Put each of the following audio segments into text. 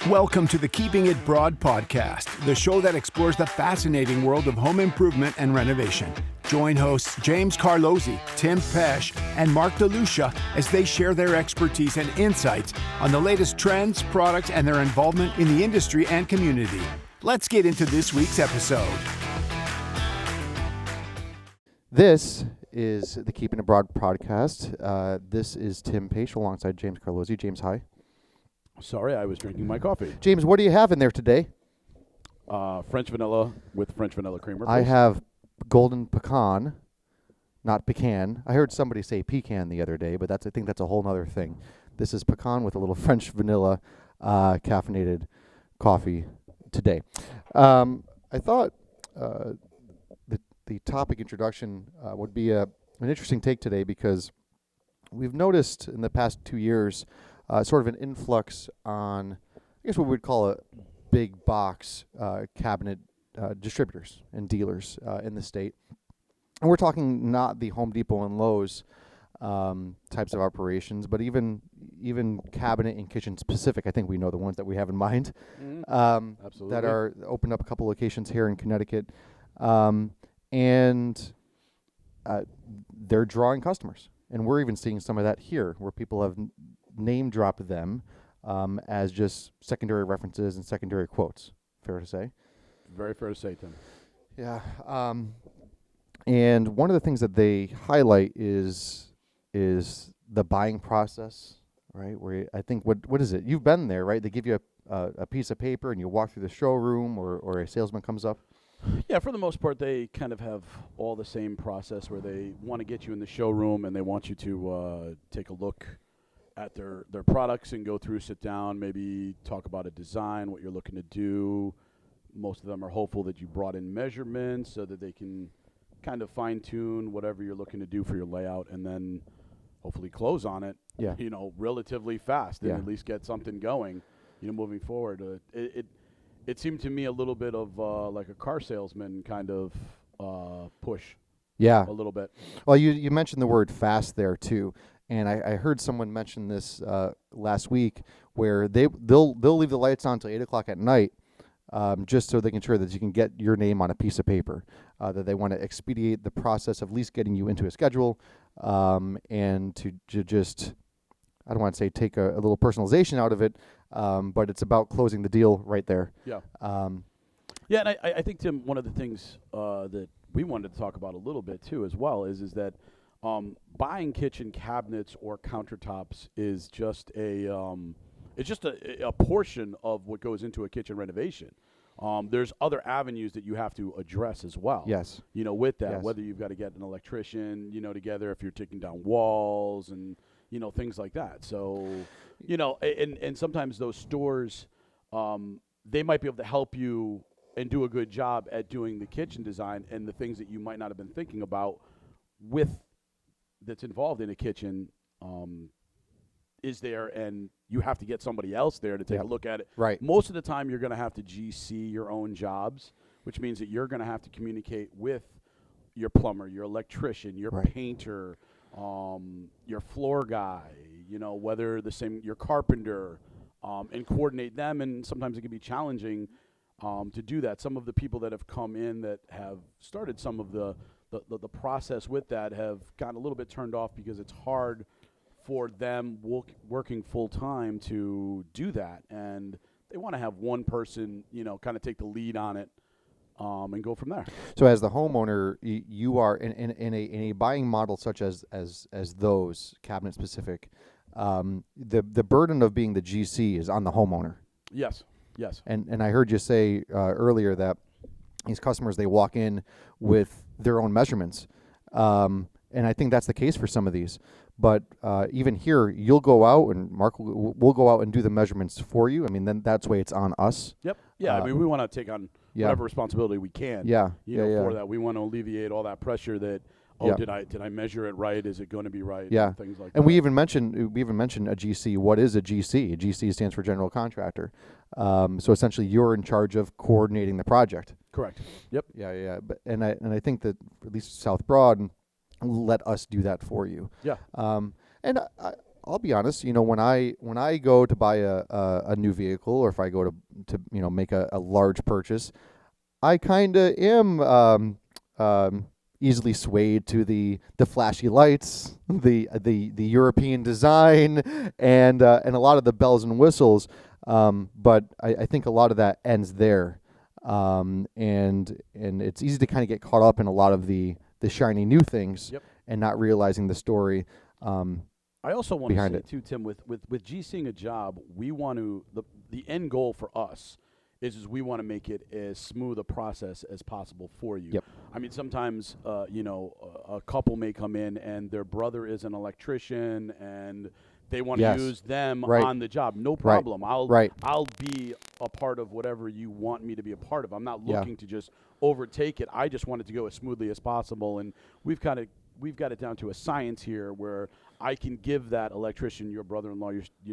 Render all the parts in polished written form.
Welcome to the Keeping It Broad podcast, the show that explores the fascinating world of home improvement and renovation. Join hosts James Carlozzi, Tim Pesh, and Mark DeLucia as they share their expertise and insights on the latest trends, products, and their involvement in the industry and community. Let's get into this week's episode. This is the Keeping It Broad podcast. This is Tim Pesh alongside James Carlozzi. James, hi. Sorry, I was drinking my coffee. James, what do you have in there today? French vanilla with French vanilla creamer. I please. have golden pecan, not pecan. I heard somebody say pecan the other day, but I think that's a whole other thing. This is pecan with a little French vanilla caffeinated coffee today. I thought the topic introduction would be an interesting take today because we've noticed in the past 2 years sort of an influx on, I guess what we would call a big box cabinet distributors and dealers in the state. And we're talking not the Home Depot and Lowe's types of operations, but even cabinet and kitchen specific. I think we know the ones that we have in mind. Absolutely. That are opened up a couple locations here in Connecticut. And they're drawing customers. And we're even seeing some of that here where people have name dropped them as just secondary references and secondary quotes. Fair to say? Very fair to say, Tim. Yeah. And one of the things that they highlight is the buying process, right? Where I think, what is it? You've been there, right? They give you a piece of paper and you walk through the showroom or a salesman comes up. Yeah, for the most part, they kind of have all the same process where they want to get you in the showroom and they want you to take a look at their products and go through, sit down, maybe talk about a design, what you're looking to do. Most of them are hopeful that you brought in measurements so that they can kind of fine-tune whatever you're looking to do for your layout and then hopefully close on it, relatively fast and at least get something going, moving forward. It seemed to me a little bit of like a car salesman kind of push. Yeah. A little bit. Well, you mentioned the word fast there too. And I heard someone mention this last week where they'll leave the lights on until 8 o'clock at night just so they can ensure that you can get your name on a piece of paper, that they want to expedite the process of at least getting you into a schedule and to just, I don't want to say take a little personalization out of it, but it's about closing the deal right there. Yeah. And I think, Tim, one of the things that we wanted to talk about a little bit too as well is that buying kitchen cabinets or countertops is just a portion of what goes into a kitchen renovation. There's other avenues that you have to address as well. Yes. With that, yes. Whether you've got to get an electrician, together if you're taking down walls and, things like that. So, and sometimes those stores, they might be able to help you and do a good job at doing the kitchen design and the things that you might not have been thinking about that's involved in a kitchen is there, and you have to get somebody else there to take a look at it. Right. Most of the time you're going to have to GC your own jobs, which means that you're going to have to communicate with your plumber, your electrician, your painter, your floor guy, whether your carpenter, and coordinate them. And sometimes it can be challenging to do that. Some of the people that have come in that have started some of the process with that have gotten a little bit turned off because it's hard for them working full time to do that, and they want to have one person, kind of take the lead on it, and go from there. So as the homeowner, you are in a buying model such as those cabinet specific. The burden of being the GC is on the homeowner. Yes. And I heard you say earlier that these customers, they walk in with their own measurements. And I think that's the case for some of these. But even here, you'll go out and Mark will go out and do the measurements for you. I mean, then that's the way it's on us. Yep. Yeah. We want to take on whatever responsibility we can. For that. We want to alleviate all that pressure that, did I measure it right? Is it going to be right? Yeah. And things like that. And we even mentioned a GC. What is a GC? A GC stands for General Contractor. So essentially, you're in charge of coordinating the project. Correct. Yep. Yeah. But and I think that at least South Broad let us do that for you. Yeah. And I'll be honest. When I go to buy a new vehicle, or if I go to make a large purchase, I kind of am easily swayed to the flashy lights, the European design, and a lot of the bells and whistles. But I think a lot of that ends there, and it's easy to kind of get caught up in a lot of the shiny new things, Yep. and not realizing the story. I also want to behind say it. too, Tim, with GCing a job, we want to the end goal for us is we want to make it as smooth a process as possible for you. Yep. I mean, sometimes a couple may come in and their brother is an electrician and they want to Yes. use them Right. on the job. No problem. Right. I'll be a part of whatever you want me to be a part of. I'm not Yeah. looking to just overtake it. I just want it to go as smoothly as possible, and we've got it down to a science here where I can give that electrician, your brother-in-law,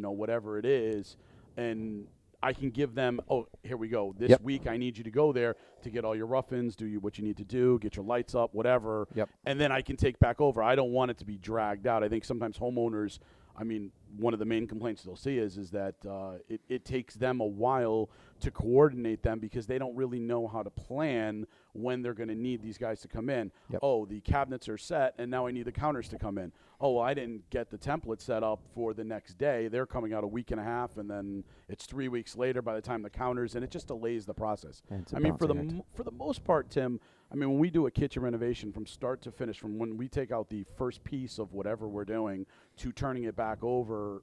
whatever it is, and I can give them, oh, here we go. This Yep. week I need you to go there to get all your rough-ins, what you need to do, get your lights up, whatever. Yep. And then I can take back over. I don't want it to be dragged out. I think sometimes homeowners, one of the main complaints they'll see is that it takes them a while to coordinate them because they don't really know how to plan when they're going to need these guys to come in. Yep. Oh, the cabinets are set, and now I need the counters to come in. Oh, well, I didn't get the template set up for the next day. They're coming out a week and a half, and then it's 3 weeks later by the time the counters, and it just delays the process. And it's a For balancing act. for the most part, Tim, when we do a kitchen renovation from start to finish, from when we take out the first piece of whatever we're doing to turning it back over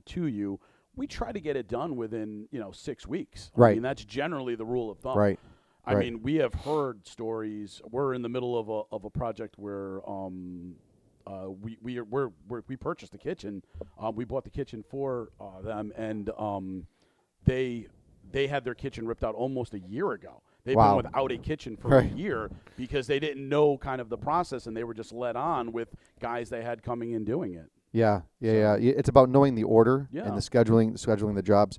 to you, we try to get it done within 6 weeks. Right. That's generally the rule of thumb. Right. We have heard stories. We're in the middle of a project where we purchased the kitchen. We bought the kitchen for them, and they had their kitchen ripped out almost a year ago. They've Wow. been without a kitchen for Right. a year because they didn't know kind of the process, and they were just led on with guys they had coming in doing it. Yeah. It's about knowing the order Yeah. and the scheduling the jobs,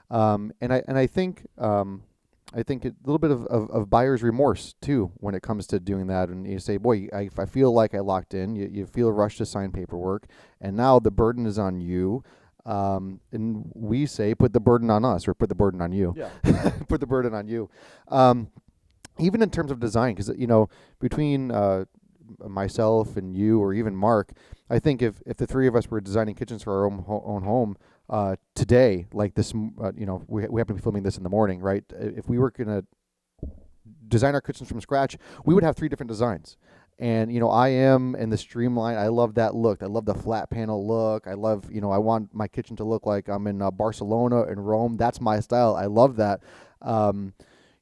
and I think a little bit of buyer's remorse too when it comes to doing that. And you say, boy, if I feel like I locked in, you feel rushed to sign paperwork, and now the burden is on you. And we say, put the burden on us, or put the burden on you. Yeah. Put the burden on you. Even in terms of design, because between myself and you, or even Mark, I think if the three of us were designing kitchens for our own home today, like this, we happen to be filming this in the morning, right? If we were gonna design our kitchens from scratch, we would have 3 different designs. And I am in the streamline. I love that look. I love the flat panel look. I love, I want my kitchen to look like I'm in Barcelona and Rome. That's my style. I love that.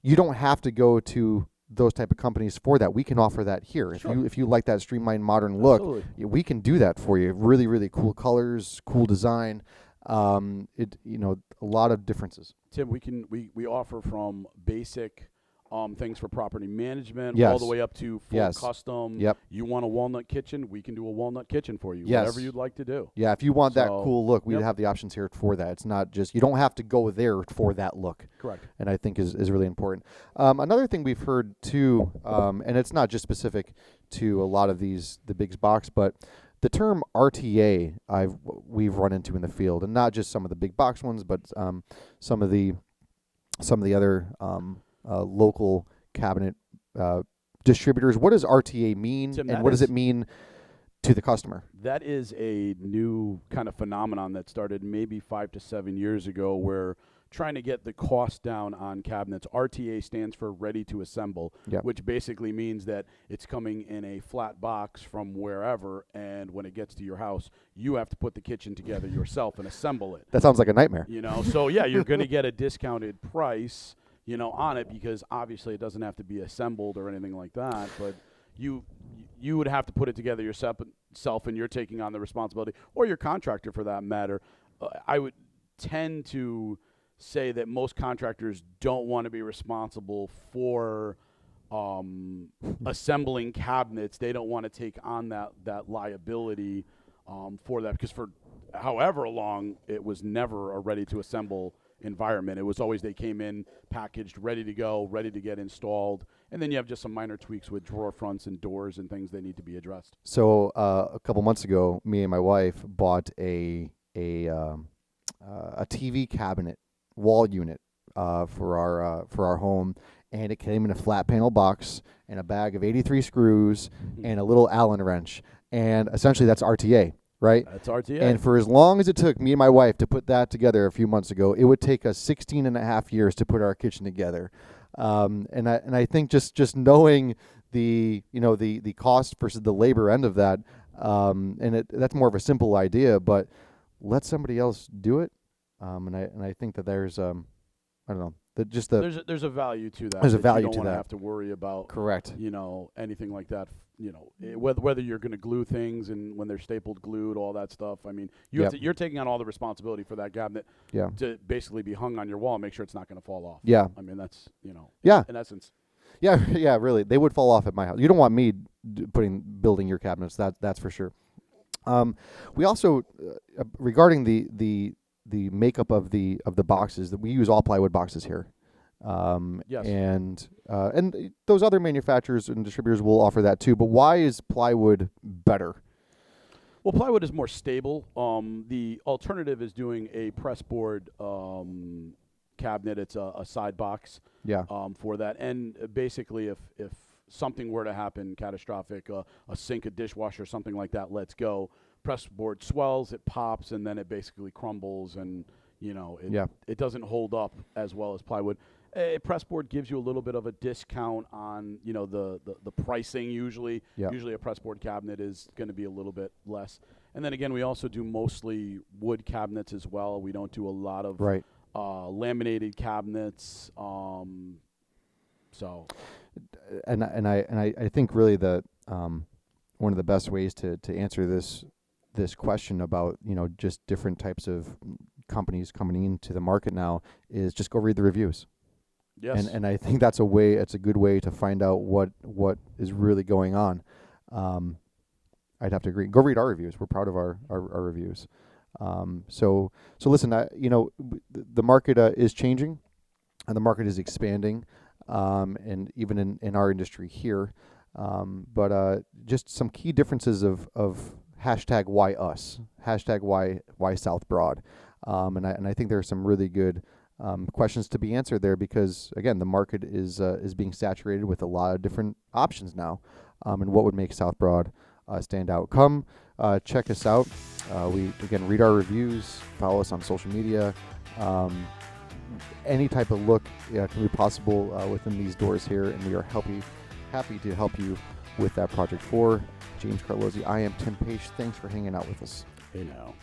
You don't have to go to those type of companies for that. We can offer that here. Sure. If you like that streamlined modern look, Absolutely. we can do that for you. Really, really cool colors, cool design. A lot of differences. Tim, we offer from basic things for property management all Yes. the way up to full Yes. custom. Yep. You want a walnut kitchen, we can do a walnut kitchen for you. Yes. Whatever you'd like to do. Yeah, if you want that So, cool look, we yep. have the options here for that. It's not just, you don't have to go there for that look. Correct. And I think is really important. Another thing we've heard too, and it's not just specific to a lot of the big box, but the term RTA we've run into in the field, and not just some of the big box ones, but some of the other local cabinet distributors. What does RTA mean, Tim, and that what does is- it mean to the customer? That is a new kind of phenomenon that started maybe 5 to 7 years ago, where trying to get the cost down on cabinets. RTA stands for ready to assemble, Yep. which basically means that it's coming in a flat box from wherever, and when it gets to your house, you have to put the kitchen together yourself and assemble it. That sounds like a nightmare. So yeah, you're going to get a discounted price, on it, because obviously it doesn't have to be assembled or anything like that, but you would have to put it together yourself, and you're taking on the responsibility, or your contractor for that matter. I would tend to say that most contractors don't want to be responsible for assembling cabinets. They don't want to take on that liability for that, because for however long it was never a ready to assemble environment. It was always they came in packaged, ready to go, ready to get installed, and then you have just some minor tweaks with drawer fronts and doors and things that need to be addressed. So a couple months ago, me and my wife bought a TV cabinet wall unit for our home, and it came in a flat panel box and a bag of 83 screws and a little Allen wrench, and essentially that's RTA. Right? That's RTA. And for as long as it took me and my wife to put that together a few months ago, it would take us 16 and a half years to put our kitchen together. And I think just knowing the cost versus the labor end of that, that's more of a simple idea, but let somebody else do it. And I think that there's I don't know, there's a value to that. There's a that value you don't to wanna that. have to worry about. Correct. Anything like that. Whether you're going to glue things and when they're stapled, glued, all that stuff. I mean, you're taking on all the responsibility for that cabinet to basically be hung on your wall and make sure it's not going to fall off. Yeah. I mean, that's, in essence. Yeah, yeah, really. They would fall off at my house. You don't want me building your cabinets. That's for sure. We also, regarding the makeup of the boxes, that we use all plywood boxes here. Yes. And those other manufacturers and distributors will offer that too. But why is plywood better? Well, plywood is more stable. The alternative is doing a pressboard cabinet. It's a side box. Yeah. For that, and basically, if something were to happen catastrophic, a sink, a dishwasher, something like that, lets go. Pressboard swells, it pops, and then it basically crumbles, and it doesn't hold up as well as plywood. A pressboard gives you a little bit of a discount on the pricing usually. Yeah. Usually a pressboard cabinet is going to be a little bit less. And then again, we also do mostly wood cabinets as well. We don't do a lot of laminated cabinets. So, and I think really that one of the best ways to answer this question about just different types of companies coming into the market now is just go read the reviews. Yes. And I think it's a good way to find out what is really going on. I'd have to agree. Go read our reviews. We're proud of our reviews. So listen, the market is changing, and the market is expanding, and even in our industry here. But just some key differences of hashtag why us, hashtag why South Broad, and I think there are some really good questions to be answered there, because again, the market is being saturated with a lot of different options now, and what would make South Broad stand out. Come check us out. We again read our reviews, follow us on social media. Any type of look can be possible within these doors here, and we are happy to help you with that project. For James Carlozzi, I am Tim Page. Thanks for hanging out with us. Hey now.